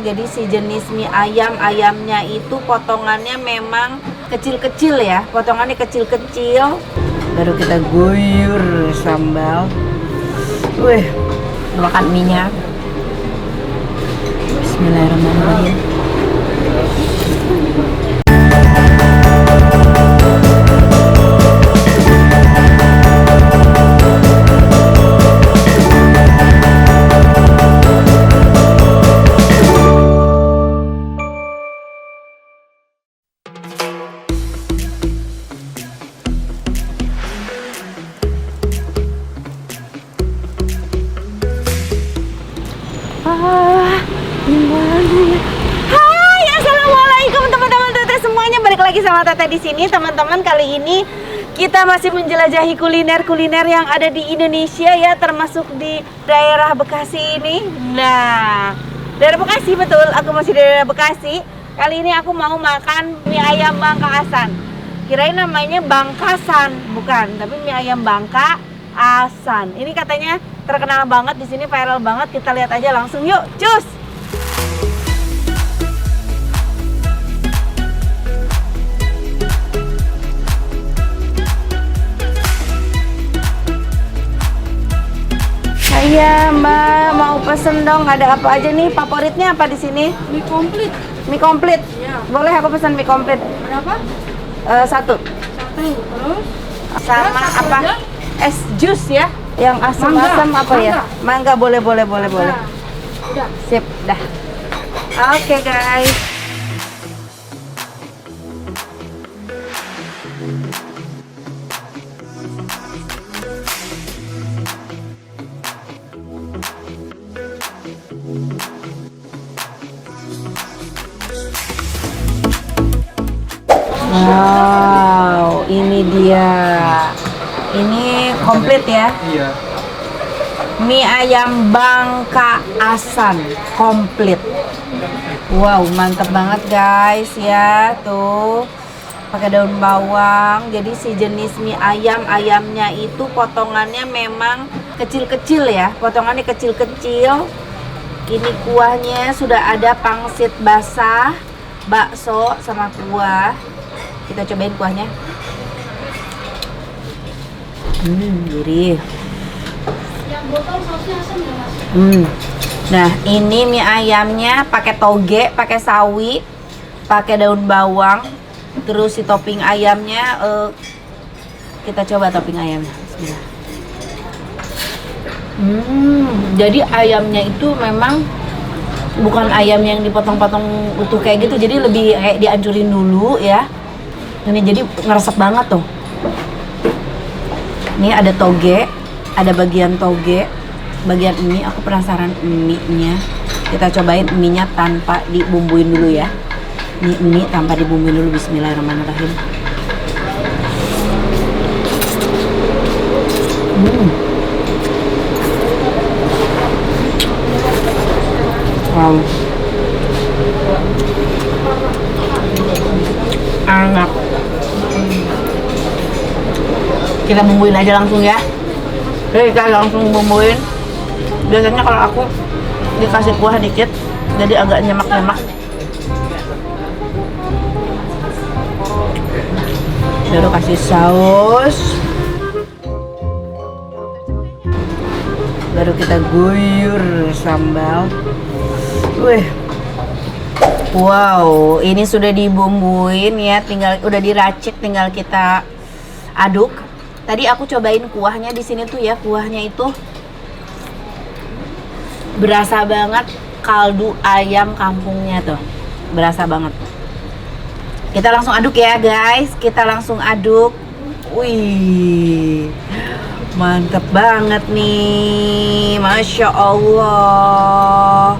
Jadi si jenis mie ayamnya itu potongannya memang kecil-kecil ya, potongannya kecil-kecil. Baru kita guyur sambal. Wih, makan mie-nya. Bismillahirrahmanirrahim. Hai, assalamualaikum teman-teman Teteh semuanya, balik lagi sama Teteh di sini teman-teman. Kali ini kita masih menjelajahi kuliner-kuliner yang ada di Indonesia ya, termasuk di daerah Bekasi ini. Nah, daerah Bekasi betul, aku masih di daerah Bekasi. Kali ini aku mau makan mie ayam Bangka Asan. Kirain namanya Bangkasan, bukan, tapi mie ayam Bangka Asan. Ini katanya terkenal banget di sini, viral banget. Kita lihat aja langsung yuk, cus. Iya Mbak, mau pesen dong. Ada apa aja nih? Favoritnya apa di sini? Mie komplit. Mie komplit. Iya. Boleh aku pesan mie komplit? Berapa? Satu. Terus? Sama Satu apa? aja? Es jus ya? Yang asam-asam apa ya? Mangga boleh. Nah, udah. Sip, dah. Oke guys. Wow, ini dia. Ini komplit ya? Iya. Mie ayam Bangka Asan komplit. Wow, mantep banget guys ya. Tuh, pakai daun bawang. Jadi si jenis mie ayamnya itu potongannya memang kecil-kecil ya. Potongannya kecil-kecil. Ini kuahnya sudah ada pangsit basah, bakso sama kuah. Kita cobain kuahnya. Gurih. Yang botol sausnya asam ya Mas? Nah, ini mie ayamnya pakai toge, pakai sawi, pakai daun bawang. Terus si topping ayamnya kita coba topping ayamnya. Bismillah. Jadi ayamnya itu memang bukan ayam yang dipotong-potong utuh kayak gitu, jadi lebih kayak dihancurin dulu ya. Ini jadi ngeresep banget tuh. Ini ada toge, ada bagian toge, bagian mie. Aku penasaran mie-nya. Kita cobain mie-nya tanpa dibumbuin dulu ya. Ini mie tanpa dibumbuin dulu. Bismillahirrahmanirrahim. Wow. Enak. Kita bumbuin aja langsung ya. Jadi kita langsung bumbuin. Biasanya kalau aku dikasih kuah dikit, jadi agak nyemak-nyemak. Baru kasih saus. Baru kita guyur sambal. Wih. Wow, ini sudah dibumbuin ya, tinggal udah diracik, tinggal kita aduk. Tadi aku cobain kuahnya di sini tuh ya, kuahnya itu berasa banget kaldu ayam kampungnya tuh. Berasa banget. Kita langsung aduk ya, guys. Kita langsung aduk. Wih. Mantep banget nih. Masya Allah.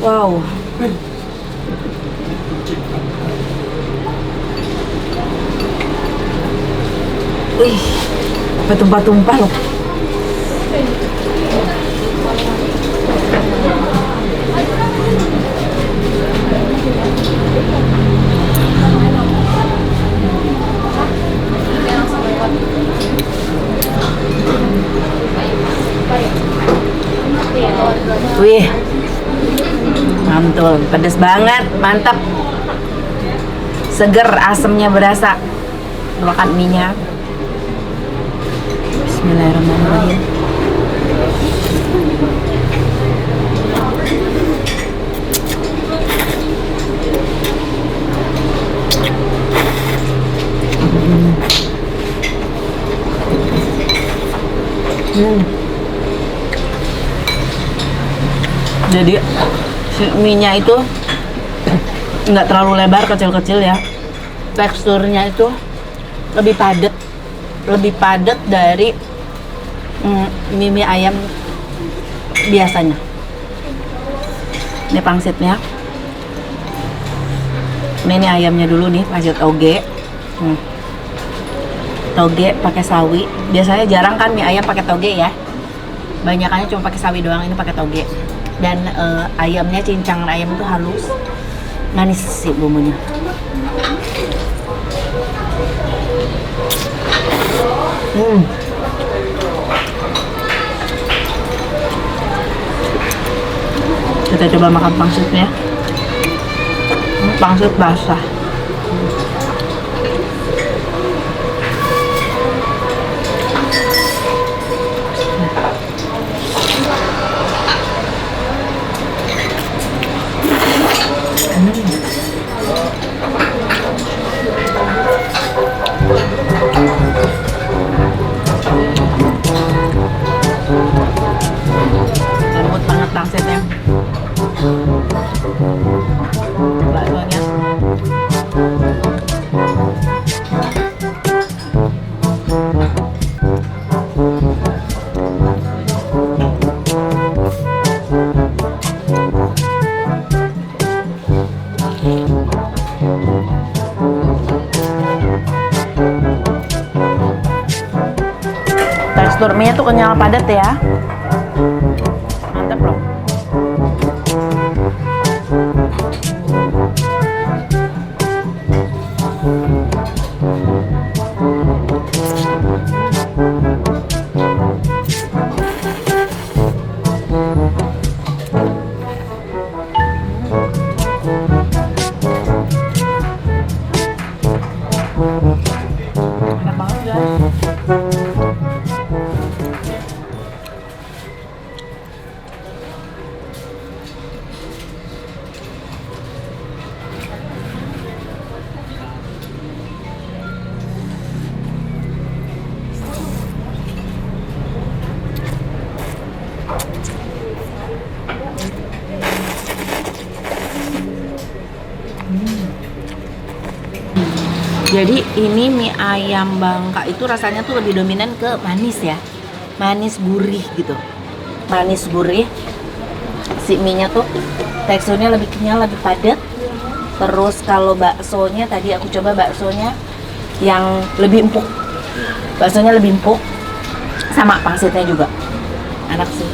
Wow. Wih, tumpah-tumpah loh. Wih, Mantul, pedes banget, mantap. Seger, asemnya berasa. Makan mie-nya. Bismillahirrahmanirrahim. Jadi si mie-nya itu nggak terlalu lebar, kecil-kecil ya. Teksturnya itu lebih padat dari mie ayam biasanya. Ini pangsitnya. Ini ayamnya dulu nih, pangsit toge. Toge pakai sawi. Biasanya jarang kan mie ayam pakai toge ya. Banyakannya cuma pakai sawi doang, ini pakai toge. Dan ayamnya, cincangan ayam itu halus, manis sih bumbunya. Kita coba makan pangsitnya. Pangsit basah. Lembut banget pangsitnya. Baksonya. Tekstur mie tuh kenyal padat ya. Mantap loh. Enak banget guys. Jadi ini mie ayam Bangka itu rasanya tuh lebih dominan ke manis ya. Manis gurih gitu. Manis gurih. Si mie-nya tuh teksturnya lebih kenyal, lebih padat. Terus kalau baksonya, tadi aku coba baksonya yang lebih empuk. Baksonya lebih empuk. Sama pangsitnya juga. Enak sih.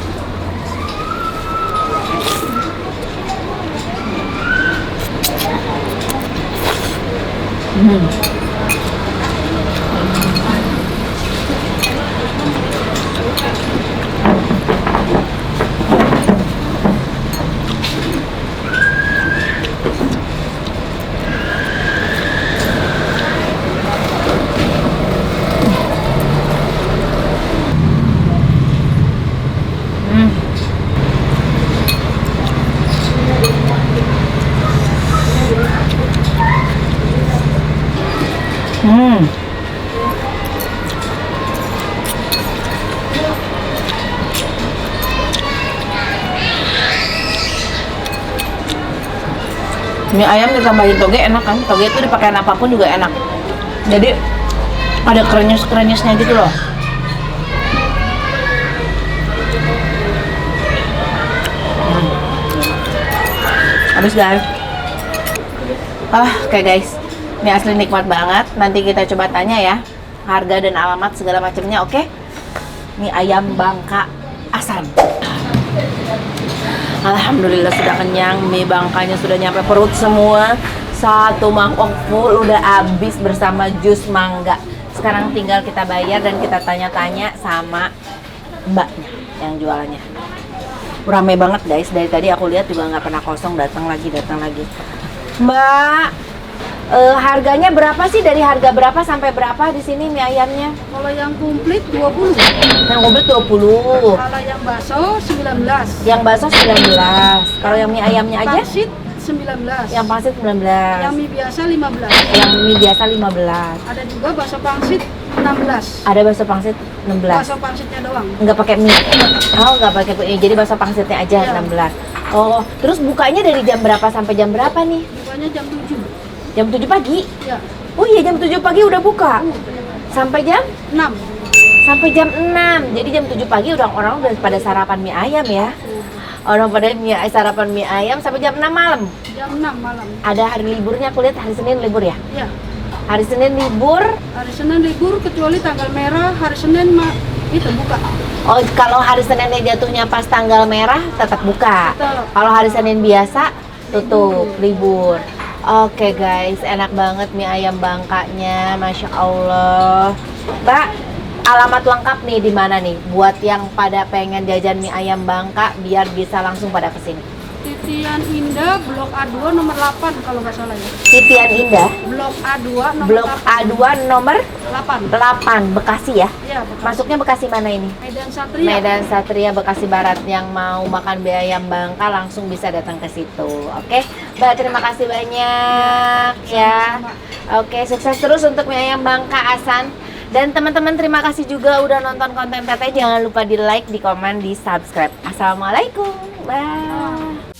Mie ayam ditambahin toge enak kan? Toge itu dipakein apapun juga enak. Jadi ada krenyes-krenyesnya gitu loh. Habis guys. Oke guys, ini asli nikmat banget. Nanti kita coba tanya ya harga dan alamat segala macamnya, oke? Mie ayam Bangka Asan. Alhamdulillah sudah kenyang, mie Bangkanya sudah nyampe perut semua. Satu mangkok full udah habis bersama jus mangga. Sekarang tinggal kita bayar dan kita tanya-tanya sama mbaknya yang jualannya. Rame banget guys, dari tadi aku lihat juga nggak pernah kosong, datang lagi. Mbak, harganya berapa sih, dari harga berapa sampai berapa di sini mie ayamnya? Kalau yang komplit 20. Yang komplit 20. Kalau yang bakso 19. Yang bakso 19. Kalau yang mie ayamnya aja? Pangsit 19. Yang pangsit 19. Yang mie biasa 15. Yang mie biasa 15. Ada juga bakso pangsit 16. Ada bakso pangsit 16. Bakso pangsitnya doang. Nggak pakai mie. Oh, nggak pakai mie. Jadi bakso pangsitnya aja Iya. 16. Oh, terus bukanya dari jam berapa sampai jam berapa nih? Bukanya jam 7. Jam 7 pagi. Ya. Oh iya, jam 7 pagi udah buka. Sampai jam 6. sampai jam 6. Jadi jam 7 pagi orang udah pada sarapan mie ayam ya. Orang pada sarapan mie ayam sampai jam 6 malam. Jam 6 malam. Ada hari liburnya, aku lihat hari Senin libur ya. Ya. Hari Senin libur. Hari Senin libur kecuali tanggal merah, hari Senin itu buka. Oh, kalau hari Seninnya jatuhnya pas tanggal merah tetap buka. Tetap. Kalau hari Senin biasa tutup, libur. Oke guys, enak banget mie ayam Bangkanya, masya Allah. Mbak, alamat lengkap nih di mana nih? Buat yang pada pengen jajan mie ayam Bangka, biar bisa langsung pada kesini. Titian Indah, Blok A2 nomor 8 kalau nggak salah ya. Titian Indah, Blok A2 nomor Blok 8. A2 nomor 8. 8, Bekasi ya? Ya, betul. Masuknya Bekasi mana ini? Medan Satria. Medan Satria, Bekasi Barat. Yang mau makan mie ayam Bangka langsung bisa datang ke situ. Oke, Mbak, terima kasih banyak ya. Oke, sukses terus untuk mie ayam Bangka Asan. Dan teman-teman, terima kasih juga udah nonton konten Teteh. Jangan lupa di like, di komen, di subscribe. Assalamualaikum. Bye.